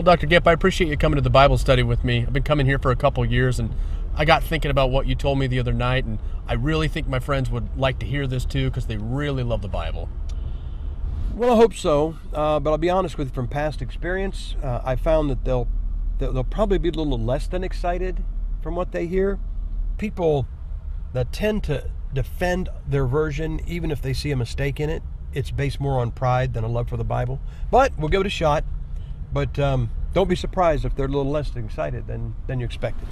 Well, Dr. Gipp, I appreciate you coming to the Bible study with me. I've been coming here for a couple years, and I got thinking about what you told me the other night, and I really think my friends would like to hear this too because they really love the Bible. Well, I hope so, but I'll be honest with you, from past experience, I found that they'll probably be a little less than excited from what they hear. People that tend to defend their version, even if they see a mistake in it, it's based more on pride than a love for the Bible. But we'll give it a shot. But don't be surprised if they're a little less excited than you expected.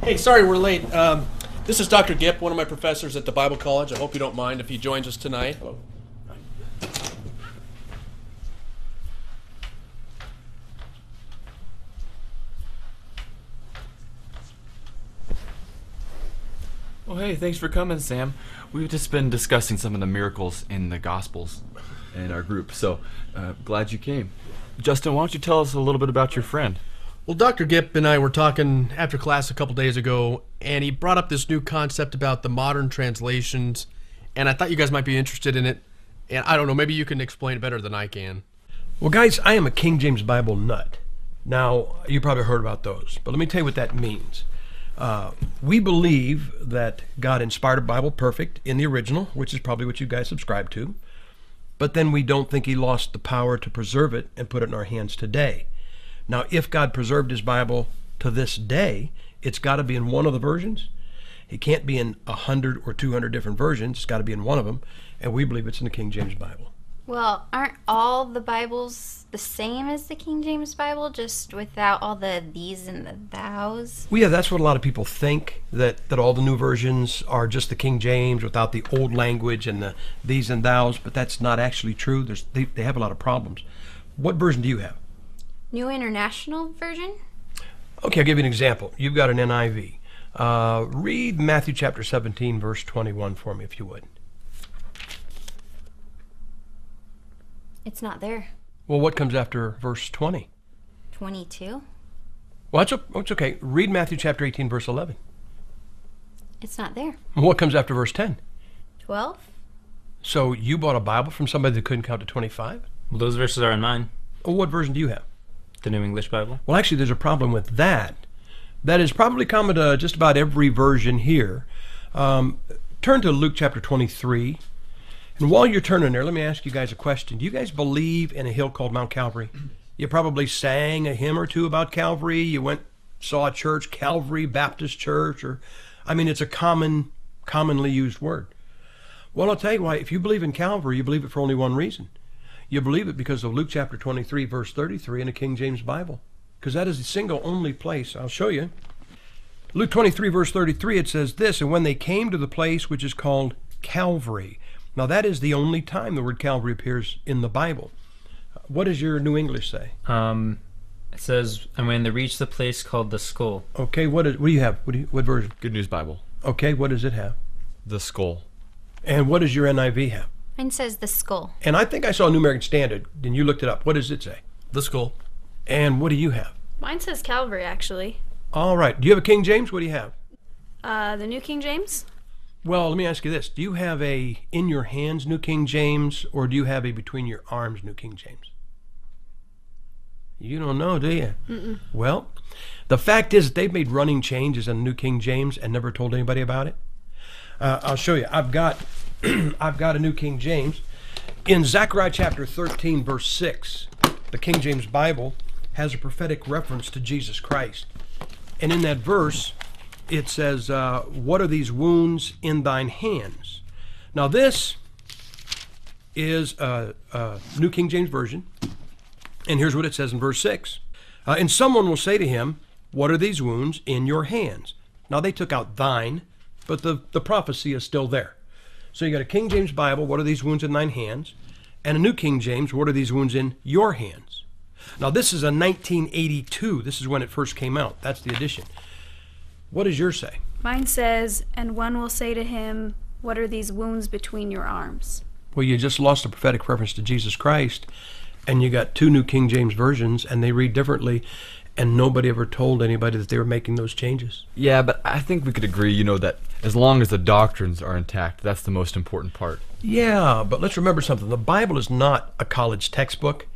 Hey, sorry we're late. This is Dr. Gipp, one of my professors at the Bible College. I hope you don't mind if he joins us tonight. Hello. Well, hey, thanks for coming, Sam. We've just been discussing some of the miracles in the Gospels in our group, so glad you came. Justin, why don't you tell us a little bit about your friend? Well, Dr. Gipp and I were talking after class a couple days ago, and he brought up this new concept about the modern translations, and I thought you guys might be interested in it. And I don't know, maybe you can explain it better than I can. Well, guys, I am a King James Bible nut. Now, you probably heard about those, but let me tell you what that means. We believe that God inspired a Bible perfect in the original, which is probably what you guys subscribe to, but then we don't think he lost the power to preserve it and put it in our hands today. Now, if God preserved his Bible to this day, it's got to be in one of the versions. It can't be in 100 or 200 different versions. It's got to be in one of them, and we believe it's in the King James Bible. Well, aren't all the Bibles the same as the King James Bible, just without all the these and the thous? Well, yeah, that's what a lot of people think, that all the new versions are just the King James without the old language and the these and thous, but that's not actually true. They have a lot of problems. What version do you have? New International Version? Okay, I'll give you an example. You've got an NIV. Read Matthew chapter 17, verse 21 for me, if you would. It's not there. Well, what comes after verse 20? 22? Well, it's okay. Read Matthew chapter 18, verse 11. It's not there. What comes after verse 10? 12? So you bought a Bible from somebody that couldn't count to 25? Well, those verses are in mine. Well, what version do you have? The New English Bible. Well, actually, there's a problem with that. That is probably common to just about every version here. Turn to Luke chapter 23. And while you're turning there, let me ask you guys a question. Do you guys believe in a hill called Mount Calvary? You probably sang a hymn or two about Calvary. You saw a church, Calvary Baptist Church, it's a commonly used word. Well, I'll tell you why. If you believe in Calvary, you believe it for only one reason. You believe it because of Luke chapter 23, verse 33 in the King James Bible. Because that is the single only place. I'll show you. Luke 23, verse 33, it says this, and when they came to the place which is called Calvary. Now, that is the only time the word Calvary appears in the Bible. What does your New English say? It says, and when they reached the place called the Skull. Okay, what do you have? What version? Good News Bible. Okay, what does it have? The Skull. And what does your NIV have? Mine says the Skull. And I think I saw a New American Standard, and you looked it up. What does it say? The Skull. And what do you have? Mine says Calvary, actually. All right. Do you have a King James? What do you have? The New King James? Well, let me ask you this. Do you have a in your hands New King James, or do you have a between your arms New King James? You don't know, do you? Mm-mm. Well, the fact is that they've made running changes in the New King James and never told anybody about it. I'll show you. I've got a New King James. In Zechariah chapter 13, verse 6, the King James Bible has a prophetic reference to Jesus Christ. And in that verse, it says, what are these wounds in thine hands? Now this is a New King James Version. And here's what it says in verse 6. And someone will say to him, what are these wounds in your hands? Now they took out thine, but the prophecy is still there. So you got a King James Bible, what are these wounds in thine hands? And a New King James, what are these wounds in your hands? Now this is a 1982. This is when it first came out. That's the edition. What does yours say? Mine says, and one will say to him, what are these wounds between your arms? Well, you just lost a prophetic reference to Jesus Christ, and you got two New King James versions, and they read differently, and nobody ever told anybody that they were making those changes. Yeah, but I think we could agree, that as long as the doctrines are intact, that's the most important part. Yeah, but let's remember something. The Bible is not a college textbook.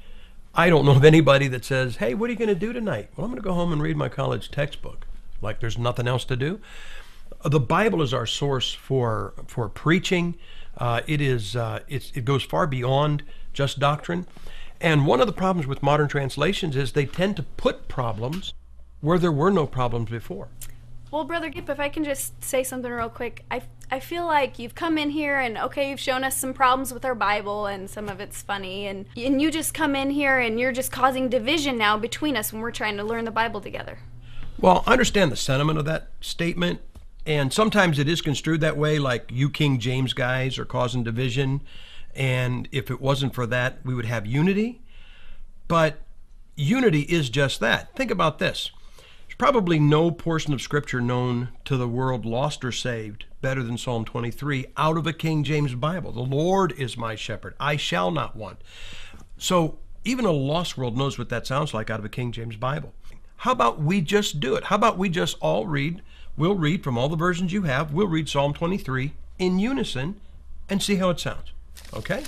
I don't know of anybody that says, hey, what are you going to do tonight? Well, I'm going to go home and read my college textbook. Like there's nothing else to do. The Bible is our source for preaching. It goes far beyond just doctrine. And one of the problems with modern translations is they tend to put problems where there were no problems before. Well, Brother Gipp, if I can just say something real quick, I feel like you've come in here and, okay, you've shown us some problems with our Bible and some of it's funny, and you just come in here and you're just causing division now between us when we're trying to learn the Bible together. Well, I understand the sentiment of that statement, and sometimes it is construed that way, like you King James guys are causing division, and if it wasn't for that, we would have unity. But unity is just that. Think about this. There's probably no portion of Scripture known to the world, lost or saved, better than Psalm 23 out of a King James Bible. The Lord is my shepherd. I shall not want. So even a lost world knows what that sounds like out of a King James Bible. How about we just do it? How about we just all read? We'll read from all the versions you have. We'll read Psalm 23 in unison and see how it sounds. Okay?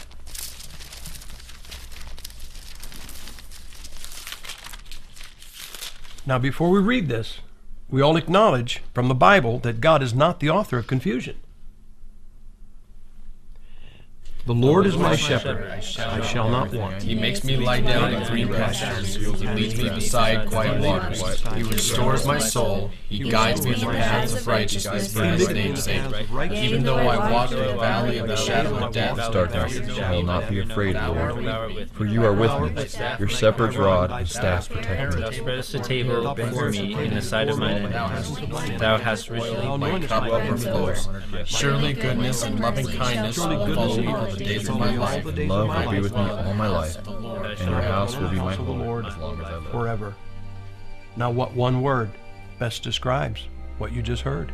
Now, before we read this, we all acknowledge from the Bible that God is not the author of confusion. The Lord is my shepherd, I shall not want. He makes me lie down in green pastures. He leads me beside quiet waters. He restores my soul. He guides me in the paths of righteousness for His name's sake. Even though I walk through the valley of the shadow of death, Darkness, I will not be afraid, Lord, for you are with me. Your shepherd's rod and staff protect me. Thou spreadest a table before me in the sight of mine enemies. Thou hast richly my cup overflows. Surely goodness and loving kindness will follow me all the days of my life. And love will be with me all my life, and your house will be my home as long as I live. Forever. Now, what one word best describes what you just heard?